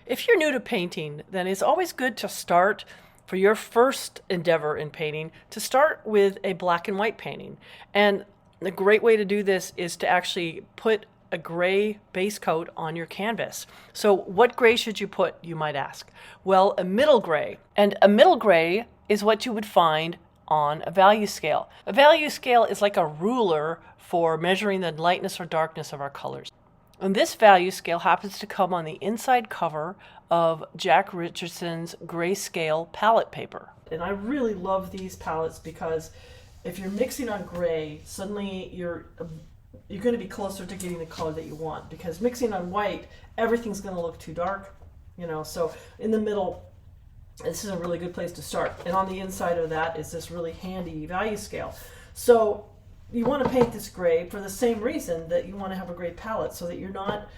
If you're new to painting, then it's always good to start, for your first endeavor in painting, to start with a black and white painting. And a great way to do this is to actually put a gray base coat on your canvas. So what gray should you put, you might ask? Well, a middle gray. And a middle gray is what you would find on a value scale. A value scale is like a ruler for measuring the lightness or darkness of our colors. And this value scale happens to come on the inside cover of Jack Richardson's grayscale palette paper. And I really love these palettes because if you're mixing on gray, suddenly you're going to be closer to getting the color that you want, because mixing on white, everything's going to look too dark, so in the middle, this is a really good place to start. And on the inside of that is this really handy value scale. So you want to paint this gray for the same reason that you want to have a gray palette, so that you're not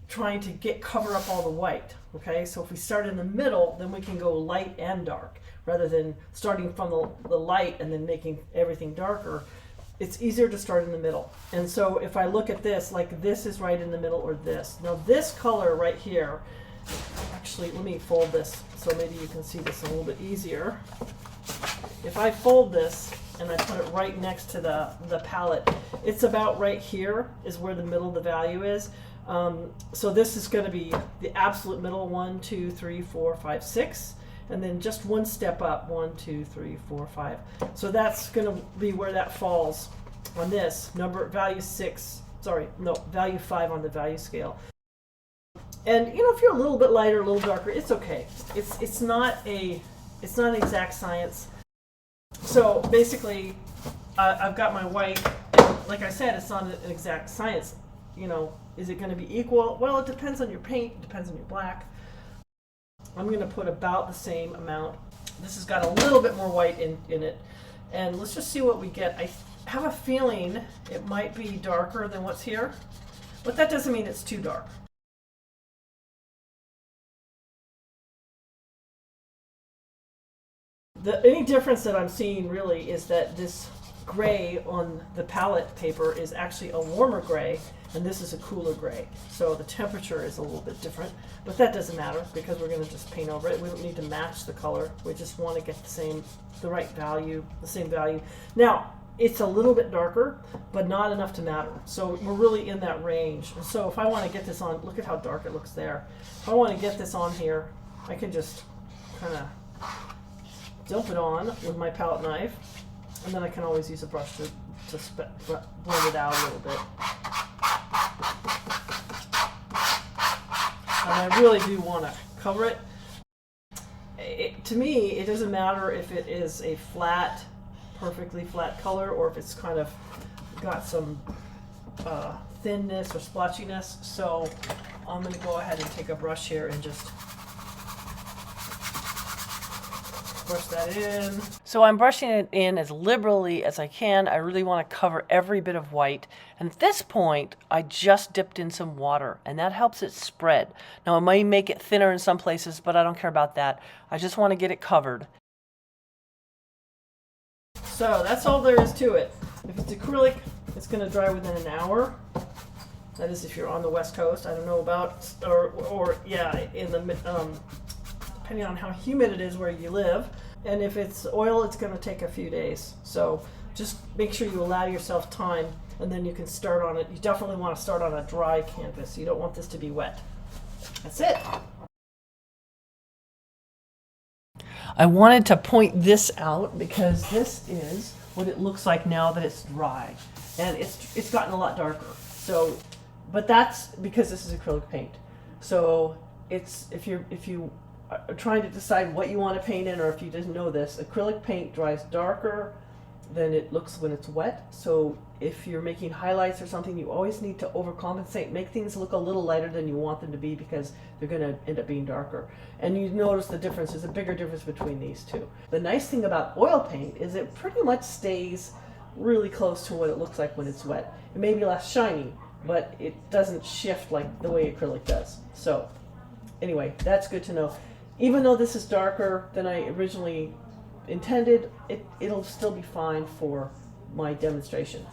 trying to cover up all the white. Okay, so if we start in the middle, then we can go light and dark, rather than starting from the light and then making everything darker. It's easier to start in the middle. And so if I look at this, like this is right in the middle, or this. Now this color right here, actually let me fold this so maybe you can see this a little bit easier. If I fold this and I put it right next to the palette, it's about right here is where the middle of the value is. So this is going to be the absolute middle, 1, 2, 3, 4, 5, 6, and then just one step up, 1, 2, 3, 4, 5. So that's going to be where that falls on this value 5 on the value scale. And if you're a little bit lighter, a little darker, it's okay. It's not an exact science. So basically, I've got my white. Like I said, it's not an exact science. Is it going to be equal? Well, it depends on your paint. It depends on your black. I'm going to put about the same amount. This has got a little bit more white in it. And let's just see what we get. I have a feeling it might be darker than what's here, but that doesn't mean it's too dark. The only difference that I'm seeing really is that this gray on the palette paper is actually a warmer gray, and this is a cooler gray. So the temperature is a little bit different, but that doesn't matter because we're going to just paint over it. We don't need to match the color. We just want to get the same value. Now, it's a little bit darker, but not enough to matter. So we're really in that range. So if I want to get this on, look at how dark it looks there. If I want to get this on here, I can just kind of dump it on with my palette knife, and then I can always use a brush to blend it out a little bit. And I really do want to cover it. To me, it doesn't matter if it is a perfectly flat color, or if it's kind of got some thinness or splotchiness. So I'm going to go ahead and take a brush here and just brush that in. So I'm brushing it in as liberally as I can. I really want to cover every bit of white. And at this point, I just dipped in some water, and that helps it spread. Now, it might make it thinner in some places, but I don't care about that. I just want to get it covered. So that's all there is to it. If it's acrylic, it's going to dry within an hour. That is if you're on the West Coast. I don't know about, in the depending on how humid it is where you live. And if it's oil, it's going to take a few days. So just make sure you allow yourself time, and then you can start on it. You definitely want to start on a dry canvas. You don't want this to be wet. That's it. I wanted to point this out because this is what it looks like now that it's dry. And it's gotten a lot darker. So, but that's because this is acrylic paint. So it's if you are trying to decide what you want to paint in, or if you didn't know this, acrylic paint dries darker than it looks when it's wet. So if you're making highlights or something, you always need to overcompensate, make things look a little lighter than you want them to be, because they're going to end up being darker. And you notice the difference. There's a bigger difference between these two. The nice thing about oil paint is it pretty much stays really close to what it looks like when it's wet. It may be less shiny, but it doesn't shift like the way acrylic does. So anyway, that's good to know. Even though this is darker than I originally intended, it'll still be fine for my demonstration.